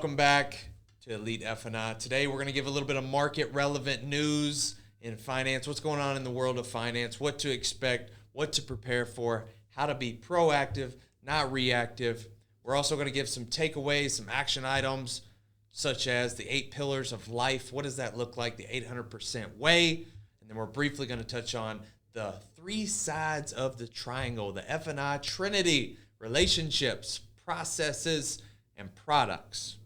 welcome back to Elite F&I. Today we're going to give a little bit of market relevant news in finance, what's going on in the world of finance, what to expect, what to prepare for, how to be proactive, not reactive. We're also going to give some takeaways, some action items, such as the 8 pillars of life. What does that look like? The 800% way. And then we're briefly going to touch on the 3 sides of the triangle, the F&I trinity: relationships, processes, and products.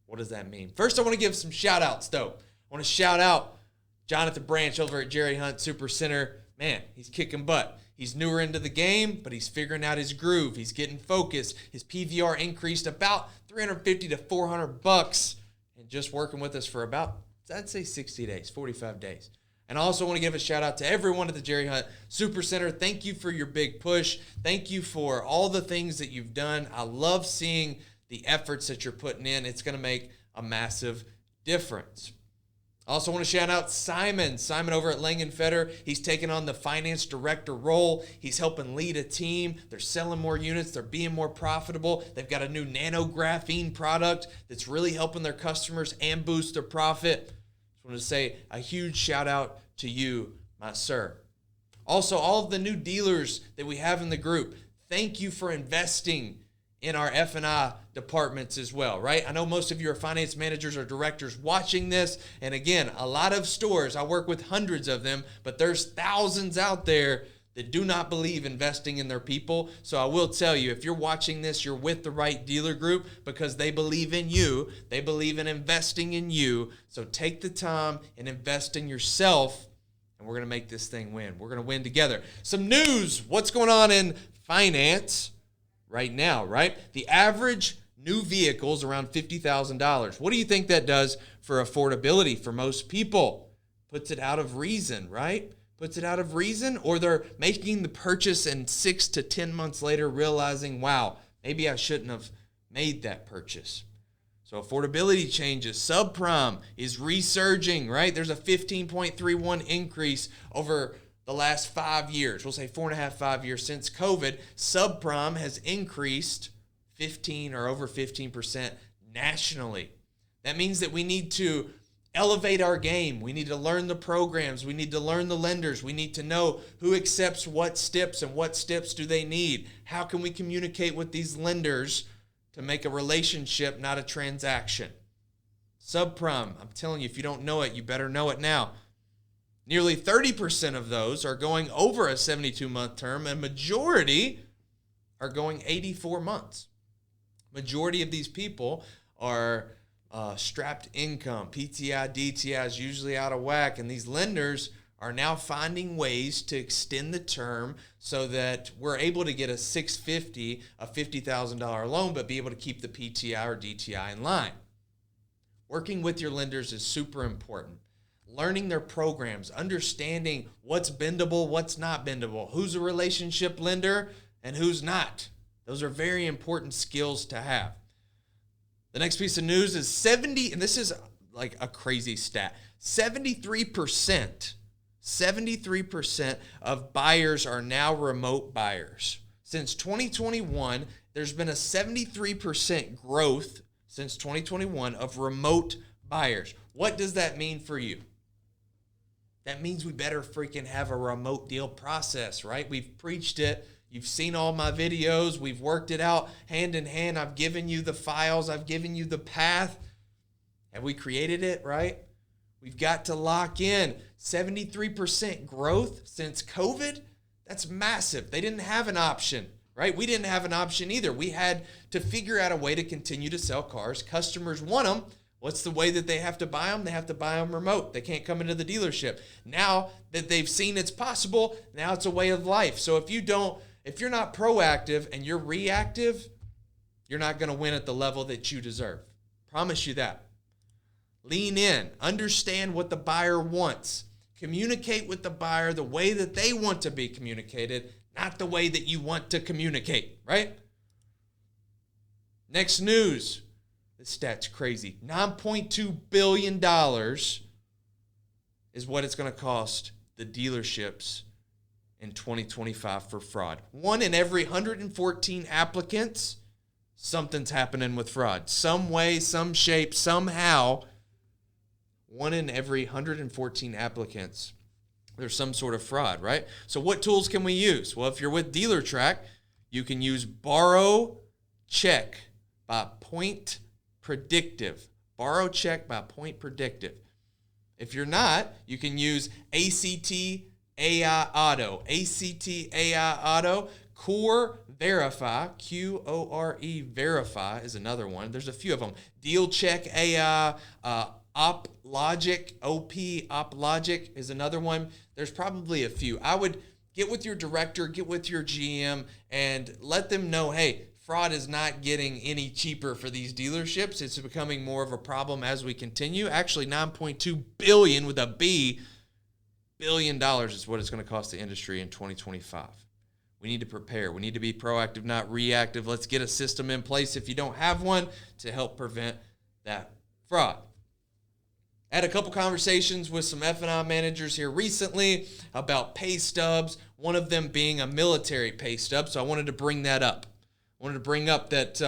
What does that mean? First, I want to give some shout outs though. I want to shout out Jonathan Branch over at Jerry Hunt Super Center. Man, he's kicking butt. He's newer into the game, but he's figuring out his groove. He's getting focused. His PVR increased about $350 to $400 and just working with us for about, I'd say 60 days, 45 days. And I also want to give a shout out to everyone at the Jerry Hunt Super Center. Thank you for your big push. Thank you for all the things that you've done. I love seeing the efforts that you're putting in. It's going to make a massive difference. I also want to shout out Simon over at Lang & Feder. He's taking on the finance director role. He's helping lead a team. They're selling more units. They're being more profitable. They've got a new nanographene product that's really helping their customers and boost their profit. Just want to say a huge shout out to you, my sir. Also, all of the new dealers that we have in the group, thank you for investing in our F&I departments as well, right? I know most of you are finance managers or directors watching this. And again, a lot of stores, I work with hundreds of them, but there's thousands out there that do not believe investing in their people. So I will tell you, if you're watching this, you're with the right dealer group because they believe in you. They believe in investing in you. So take the time and invest in yourself, and we're going to make this thing win. We're going to win together. Some news. What's going on in finance right now, right? The average new vehicle is around $50,000. What do you think that does for affordability for most people? Puts it out of reason, right? Puts it out of reason, or they're making the purchase and 6 to 10 months later realizing, wow, maybe I shouldn't have made that purchase. So affordability changes. Subprime is resurging, right? There's a 15.31 increase over the last 5 years. We'll say 4.5, 5 years since COVID. Subprime has increased 15 or over 15% nationally. That means that we need to elevate our game. We need to learn the programs. We need to learn the lenders. We need to know who accepts what steps and what steps do they need. How can we communicate with these lenders to make a relationship, not a transaction? Subprime, I'm telling you, if you don't know it, you better know it now. Nearly 30% of those are going over a 72-month term, and majority are going 84 months. Majority of these people are strapped income. PTI, DTI is usually out of whack, and these lenders are now finding ways to extend the term so that we're able to get a $650, a $50,000 loan, but be able to keep the PTI or DTI in line. Working with your lenders is super important. Learning their programs, understanding what's bendable, what's not bendable, who's a relationship lender and who's not. Those are very important skills to have. The next piece of news is 70, and this is like a crazy stat, 73% of buyers are now remote buyers. Since 2021, there's been a 73% growth since 2021 of remote buyers. What does that mean for you? That means we better freaking have a remote deal process, right? We've preached it. You've seen all my videos. We've worked it out hand in hand. I've given you the files. I've given you the path. Have we created it, right? We've got to lock in. 73% growth since COVID. That's massive. They didn't have an option, right? We didn't have an option either. We had to figure out a way to continue to sell cars. Customers want them. What's the way that they have to buy them? They have to buy them remote. They can't come into the dealership. Now that they've seen it's possible, now it's a way of life. So if you're not proactive and you're reactive, you're not going to win at the level that you deserve. Promise you that. Lean in. Understand what the buyer wants. Communicate with the buyer the way that they want to be communicated, not the way that you want to communicate, right? Next news. This stat's crazy. $9.2 billion is what it's going to cost the dealerships in 2025 for fraud. 1 in every 114 applicants something's happening with fraud. Some way, some shape, somehow, 1 in every 114 applicants, there's some sort of fraud, right? So what tools can we use? Well, if you're with DealCheck, you can use BorrowCheck by Point Predictive. BorrowCheck by Point Predictive. If you're not, you can use ACT AI Auto. ACT AI Auto. QORE Verify, QORE Verify is another one. There's a few of them. DealCheck AI, OpLogic is another one. There's probably a few. I would get with your director, get with your GM, and let them know, hey, fraud is not getting any cheaper for these dealerships. It's becoming more of a problem as we continue. Actually, $9.2 billion with a B, $billion is what it's going to cost the industry in 2025. We need to prepare. We need to be proactive, not reactive. Let's get a system in place if you don't have one to help prevent that fraud. I had a couple conversations with some F&I managers here recently about pay stubs, one of them being a military pay stub, so I wanted to bring that up. I wanted to bring up that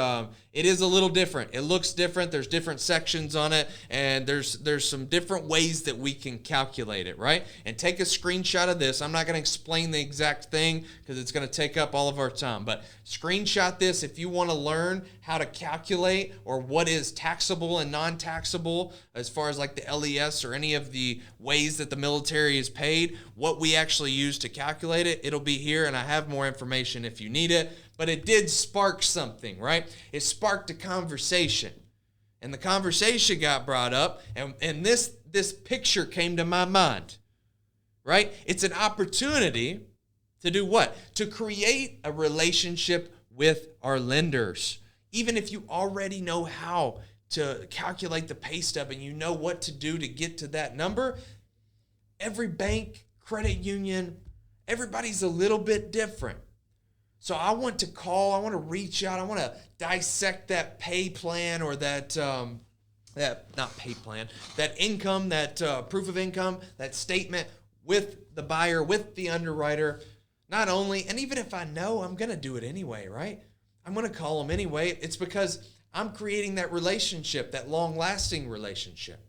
it is a little different. It looks different. There's different sections on it, and there's some different ways that we can calculate it, right? And take a screenshot of this. I'm not going to explain the exact thing because it's going to take up all of our time, but screenshot this if you want to learn how to calculate or what is taxable and non-taxable as far as like the LES or any of the ways that the military is paid, what we actually use to calculate it. It'll be here, and I have more information if you need it. But it did spark something, right? It sparked a conversation. And the conversation got brought up, and this picture came to my mind, right? It's an opportunity to do what? To create a relationship with our lenders. Even if you already know how to calculate the pay stub and you know what to do to get to that number, every bank, credit union, everybody's a little bit different. So I want to call, I want to reach out, I want to dissect that pay plan or that income, that proof of income, that statement with the buyer, with the underwriter. Not only, and even if I know, I'm going to do it anyway, right? I'm going to call them anyway. It's because I'm creating that relationship, that long-lasting relationship.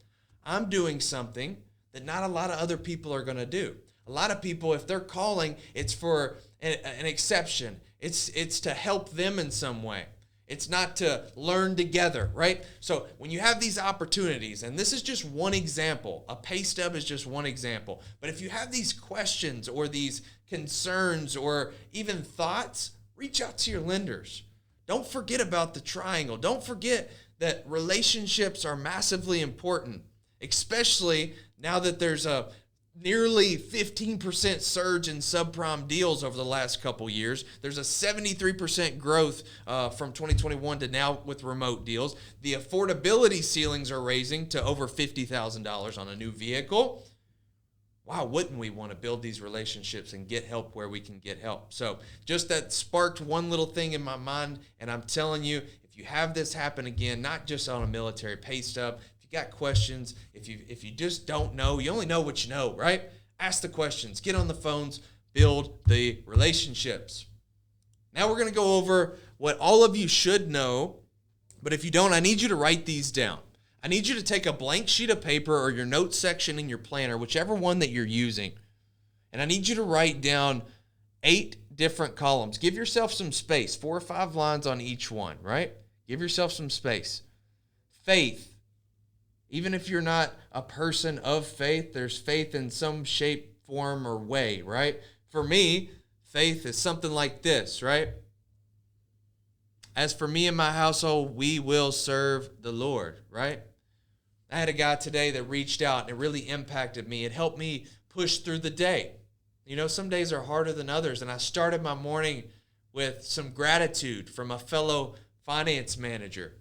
I'm doing something that not a lot of other people are going to do. A lot of people, if they're calling, it's for an exception. It's to help them in some way. It's not to learn together, right? So when you have these opportunities, and this is just one example, a pay stub is just one example, but if you have these questions or these concerns or even thoughts, reach out to your lenders. Don't forget about the triangle. Don't forget that relationships are massively important, especially now that there's a nearly 15% surge in subprime deals over the last couple years. There's a 73% growth from 2021 to now with remote deals. The affordability ceilings are raising to over $50,000 on a new vehicle. Wow, wouldn't we want to build these relationships and get help where we can get help? So just that sparked one little thing in my mind, and I'm telling you, if you have this happen again, not just on a military pay stub, got questions, if you just don't know, you only know what you know, right? Ask the questions, get on the phones, build the relationships. Now we're going to go over what all of you should know, but if you don't, I need you to write these down. I need you to take a blank sheet of paper or your notes section in your planner, whichever one that you're using, and I need you to write down 8 different columns. Give yourself some space, 4 or 5 lines on each one, right? Give yourself some space. Faith. Even if you're not a person of faith, there's faith in some shape, form, or way, right? For me, faith is something like this, right? As for me and my household, we will serve the Lord, right? I had a guy today that reached out, and it really impacted me. It helped me push through the day. You know, some days are harder than others, and I started my morning with some gratitude from a fellow finance manager.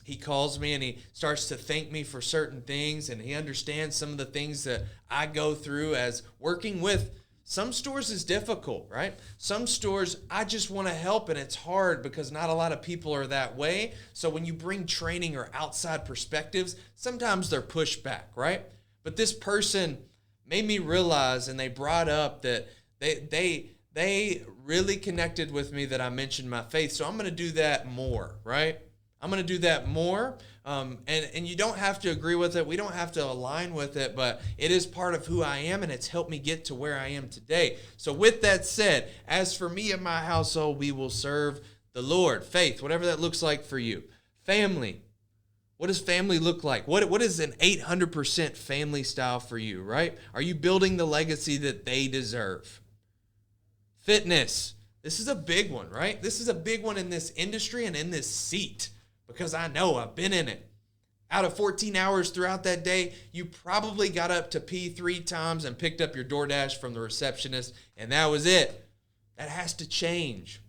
He calls me and he starts to thank me for certain things, and he understands some of the things that I go through as working with. Some stores is difficult, right? Some stores, I just want to help, and it's hard because not a lot of people are that way. So when you bring training or outside perspectives, sometimes they're pushed back, right? But this person made me realize, and they brought up that they really connected with me that I mentioned my faith. So I'm going to do that more, right? I'm going to do that more. And you don't have to agree with it. We don't have to align with it, but it is part of who I am, and it's helped me get to where I am today. So with that said, as for me and my household, we will serve the Lord. Faith, whatever that looks like for you. Family. What does family look like? What is an 800% family style for you, right? Are you building the legacy that they deserve? Fitness. This is a big one, right? This is a big one in this industry and in this seat because I know I've been in it. Out of 14 hours throughout that day, you probably got up to pee 3 times and picked up your DoorDash from the receptionist, and that was it. That has to change.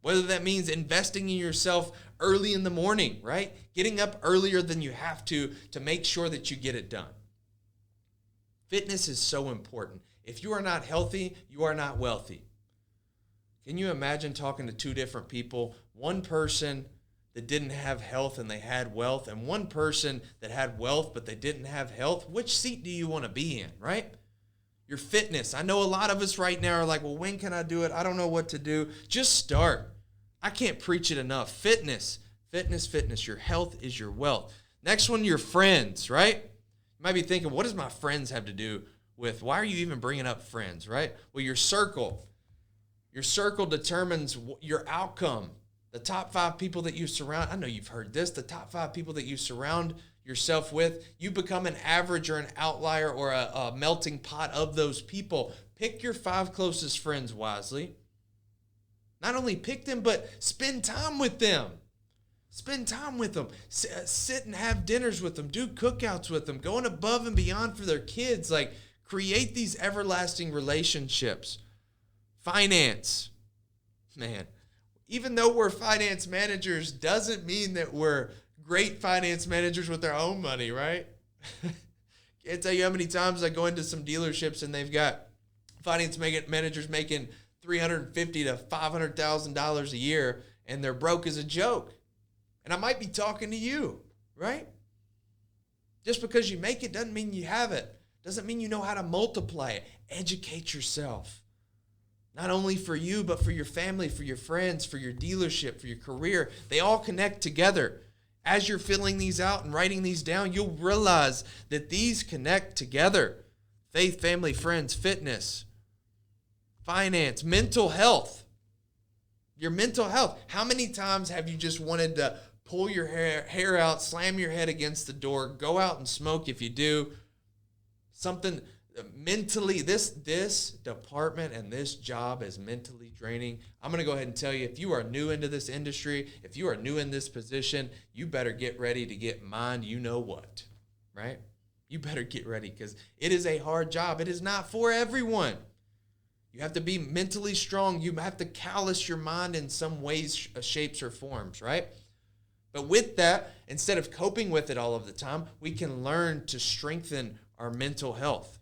Whether that means investing in yourself early in the morning, right? Getting up earlier than you have to make sure that you get it done. Fitness is so important. If you are not healthy, you are not wealthy. Can you imagine talking to 2 different people? One person that didn't have health and they had wealth, and one person that had wealth but they didn't have health. Which seat do you want to be in, right? Your fitness. I know a lot of us right now are like, well, when can I do it? I don't know what to do. Just start. I can't preach it enough. Fitness, fitness, fitness. Your health is your wealth. Next one, your friends, right? You might be thinking, what does my friends have to do with, why are you even bringing up friends, right? Well, your circle. Your circle determines your outcome. The top 5 people that you surround, I know you've heard this, the top 5 people that you surround yourself with, you become an average or an outlier or a melting pot of those people. Pick your 5 closest friends wisely. Not only pick them, but spend time with them. Spend time with them. Sit and have dinners with them. Do cookouts with them. Going above and beyond for their kids. Like, create these everlasting relationships. Finance. Man, even though we're finance managers, doesn't mean that we're great finance managers with our own money, right? Can't tell you how many times I go into some dealerships and they've got finance managers making $350,000 to $500,000 a year, and they're broke as a joke. And I might be talking to you, right? Just because you make it doesn't mean you have it. Doesn't mean you know how to multiply it. Educate yourself. Not only for you, but for your family, for your friends, for your dealership, for your career. They all connect together. As you're filling these out and writing these down, you'll realize that these connect together. Faith, family, friends, fitness, finance, mental health. Your mental health. How many times have you just wanted to pull your hair out, slam your head against the door, go out and smoke if you do? Something mentally, this department and this job is mentally draining. I'm going to go ahead and tell you, if you are new into this industry, if you are new in this position, you better get ready to get mind you know what, right? You better get ready because it is a hard job. It is not for everyone. You have to be mentally strong. You have to callous your mind in some ways, shapes, or forms, right? But with that, instead of coping with it all of the time, we can learn to strengthen our mental health.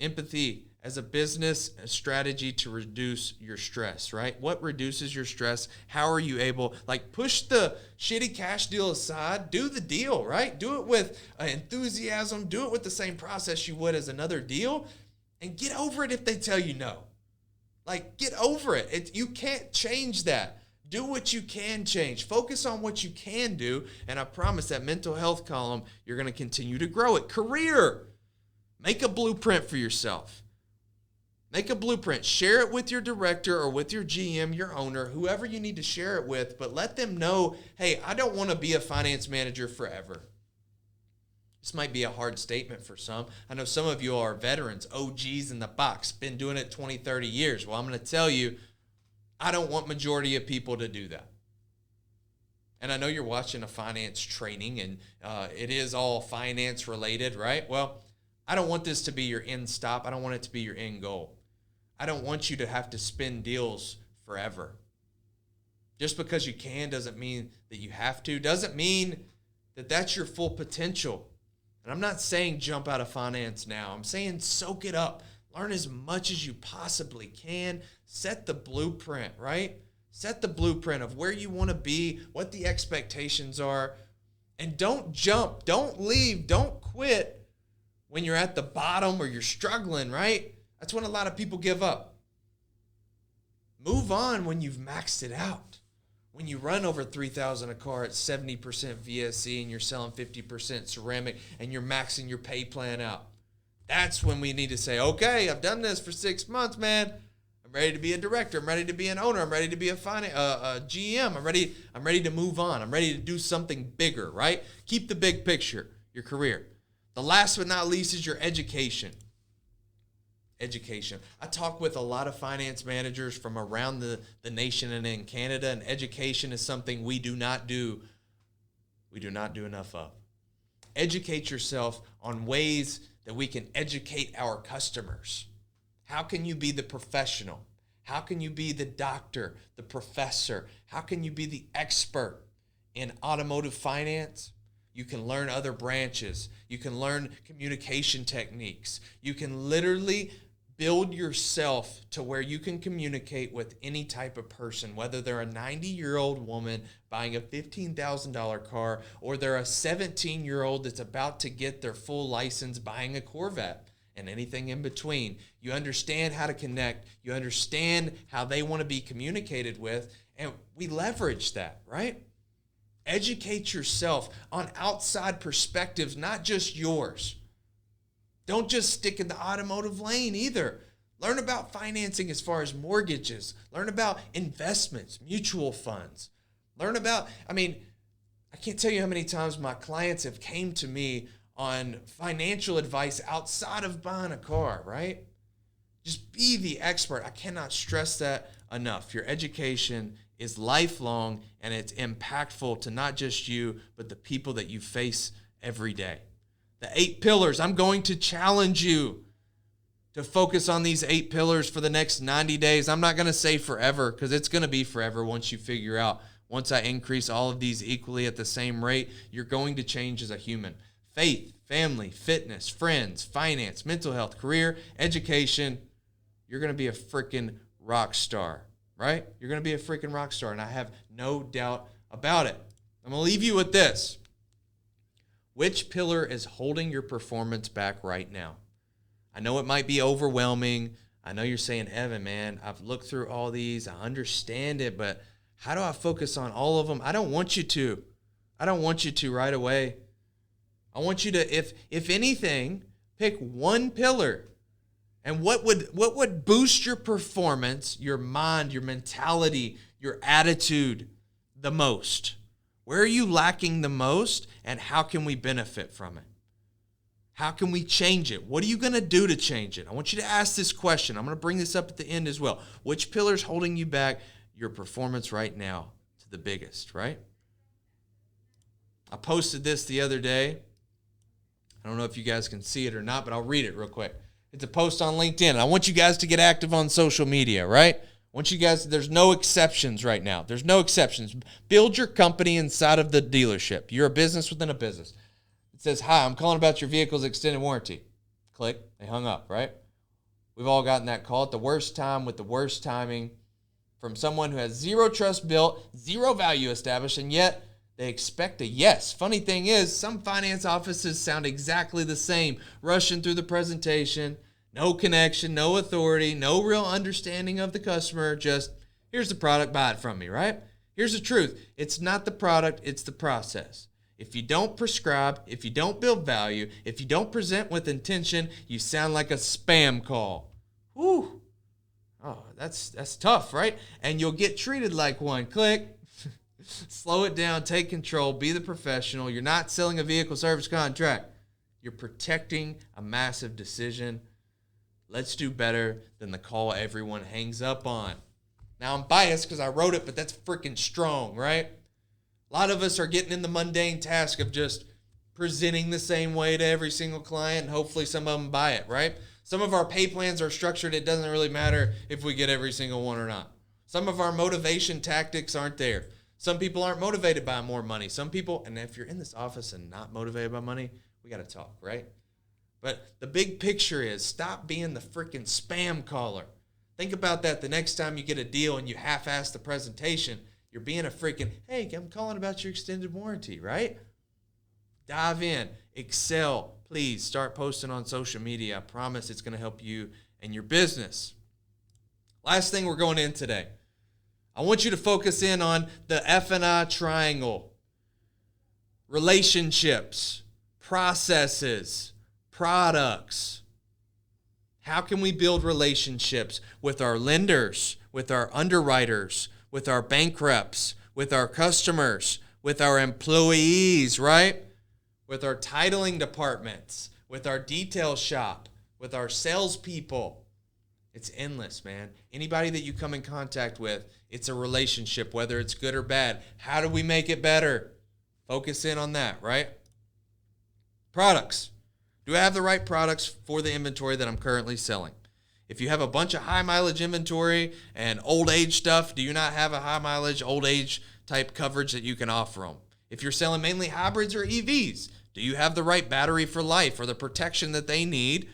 Empathy as a business strategy to reduce your stress, right? What reduces your stress? How are you able, push the shitty cash deal aside, do the deal, right? Do it with enthusiasm, do it with the same process you would as another deal, and get over it if they tell you no. Get over it. You can't change that. Do what you can change. Focus on what you can do, and I promise that mental health column, you're going to continue to grow it. Career. Make a blueprint for yourself. Make a blueprint. Share it with your director or with your GM, your owner, whoever you need to share it with, but let them know, hey, I don't want to be a finance manager forever. This might be a hard statement for some. I know some of you are veterans, OGs in the box, been doing it 20, 30 years. Well, I'm going to tell you, I don't want majority of people to do that. And I know you're watching a finance training and it is all finance related, right? Well, I don't want this to be your end stop. I don't want it to be your end goal. I don't want you to have to spin deals forever. Just because you can doesn't mean that you have to. Doesn't mean that that's your full potential. And I'm not saying jump out of finance now. I'm saying soak it up. Learn as much as you possibly can. Set the blueprint, right? Set the blueprint of where you want to be, what the expectations are. And don't jump. Don't leave. Don't quit when you're at the bottom or you're struggling, right? That's when a lot of people give up. Move on when you've maxed it out. When you run over 3,000 a car at 70% VSC and you're selling 50% ceramic and you're maxing your pay plan out. That's when we need to say, okay, I've done this for 6 months, man. I'm ready to be a director. I'm ready to be an owner. I'm ready to be a GM. I'm ready to move on. I'm ready to do something bigger, right? Keep the big picture, your career. The last but not least is your education. Education. I talk with a lot of finance managers from around the nation and in Canada, and education is something we do not do enough of. Educate yourself on ways that we can educate our customers. How can you be the professional? How can you be the doctor, the professor? How can you be the expert in automotive finance? You can learn other branches. You can learn communication techniques. You can literally build yourself to where you can communicate with any type of person, whether they're a 90-year-old woman buying a $15,000 car or they're a 17-year-old that's about to get their full license buying a Corvette and anything in between. You understand how to connect. You understand how they want to be communicated with, and we leverage that, right? Educate yourself on outside perspectives, not just yours. Don't just stick in the automotive lane either. Learn about financing as far as mortgages. Learn about investments, mutual funds. Learn about, I can't tell you how many times my clients have came to me on financial advice outside of buying a car, right? Just be the expert. I cannot stress that enough. Your education is lifelong, and it's impactful to not just you, but the people that you face every day. The 8 pillars, I'm going to challenge you to focus on these 8 pillars for the next 90 days. I'm not going to say forever, because it's going to be forever once you figure out, once I increase all of these equally at the same rate, you're going to change as a human. Faith, family, fitness, friends, finance, mental health, career, education. You're going to be a freaking rock star, right? You're going to be a freaking rock star, and I have no doubt about it. I'm going to leave you with this. Which pillar is holding your performance back right now? I know it might be overwhelming. I know you're saying, Evan, man, I've looked through all these. I understand it, but how do I focus on all of them? I don't want you to. I don't want you to right away. I want you to, if anything, pick one pillar. And what would boost your performance, your mind, your mentality, your attitude the most? Where are you lacking the most, and how can we benefit from it? How can we change it? What are you going to do to change it? I want you to ask this question. I'm going to bring this up at the end as well. Which pillar is holding you back your performance right now to the biggest, right? I posted this the other day. I don't know if you guys can see it or not, but I'll read it real quick. It's a post on LinkedIn. I want you guys to get active on social media, right? I want you guys, there's no exceptions right now. There's no exceptions. Build your company inside of the dealership. You're a business within a business. It says, hi, I'm calling about your vehicle's extended warranty. Click. They hung up, right? We've all gotten that call at the worst time with the worst timing from someone who has zero trust built, zero value established, and yet they expect a yes. Funny thing is, some finance offices sound exactly the same, rushing through the presentation. No connection, no authority, no real understanding of the customer. Just, here's the product, buy it from me, right? Here's the truth. It's not the product, it's the process. If you don't prescribe, if you don't build value, if you don't present with intention, you sound like a spam call. Whew. Oh, that's tough, right? And you'll get treated like one. Click. Slow it down, take control, be the professional. You're not selling a vehicle service contract. You're protecting a massive decision. Let's do better than the call everyone hangs up on. Now, I'm biased because I wrote it, but that's freaking strong, right? A lot of us are getting in the mundane task of just presenting the same way to every single client, and hopefully some of them buy it, right? Some of our pay plans are structured. It doesn't really matter if we get every single one or not. Some of our motivation tactics aren't there. Some people aren't motivated by more money. Some people, and if you're in this office and not motivated by money, we got to talk, right? But the big picture is stop being the freaking spam caller. Think about that the next time you get a deal and you half-ass the presentation. You're being a freaking, hey, I'm calling about your extended warranty, right? Dive in. Excel. Please start posting on social media. I promise it's going to help you and your business. Last thing we're going in today. I want you to focus in on the F&I triangle. Relationships, processes, products. How can we build relationships with our lenders, with our underwriters, with our bank reps, with our customers, with our employees, right? With our titling departments, with our detail shop, with our salespeople. It's endless, man. Anybody that you come in contact with, it's a relationship, whether it's good or bad. How do we make it better? Focus in on that, right? Products. Do I have the right products for the inventory that I'm currently selling? If you have a bunch of high mileage inventory and old age stuff, do you not have a high mileage, old age type coverage that you can offer them? If you're selling mainly hybrids or EVs, do you have the right battery for life or the protection that they need?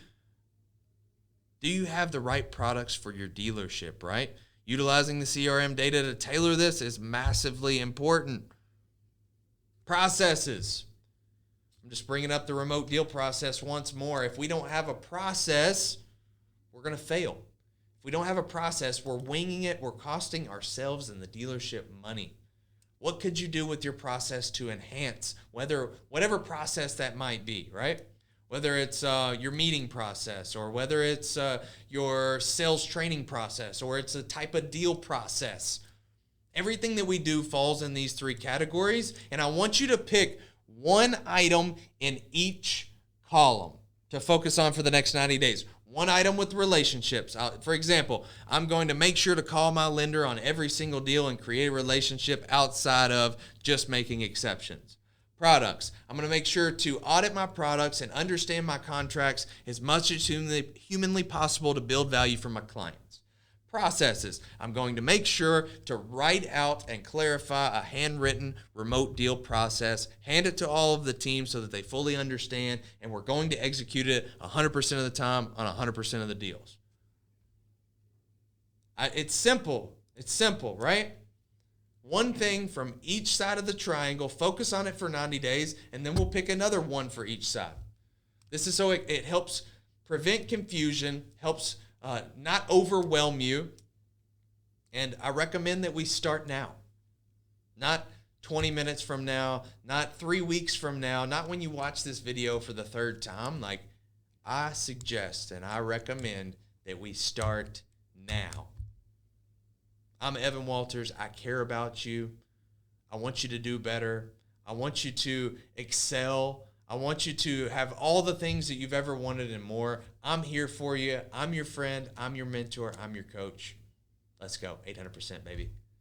Do you have the right products for your dealership, right? Utilizing the CRM data to tailor this is massively important. Processes. I'm just bringing up the remote deal process once more. If we don't have a process, we're going to fail. If we don't have a process, we're winging it. We're costing ourselves and the dealership money. What could you do with your process to enhance whatever process that might be, right? Whether it's your meeting process or whether it's your sales training process or it's a type of deal process. Everything that we do falls in these three categories, and I want you to pick one item in each column to focus on for the next 90 days. One item with relationships. For example, I'm going to make sure to call my lender on every single deal and create a relationship outside of just making exceptions. Products. I'm going to make sure to audit my products and understand my contracts as much as humanly possible to build value for my clients. Processes. I'm going to make sure to write out and clarify a handwritten remote deal process, hand it to all of the teams so that they fully understand, and we're going to execute it 100% of the time on 100% of the deals. It's simple. It's simple, right? One thing from each side of the triangle, focus on it for 90 days, and then we'll pick another one for each side. This is so it helps prevent confusion, helps not overwhelm you. And I recommend that we start now. Not 20 minutes from now, not 3 weeks from now, not when you watch this video for the third time. Like, I suggest and I recommend that we start now. I'm Evan Walters. I care about you. I want you to do better. I want you to excel. I want you to have all the things that you've ever wanted and more. I'm here for you. I'm your friend. I'm your mentor. I'm your coach. Let's go. 800%, baby.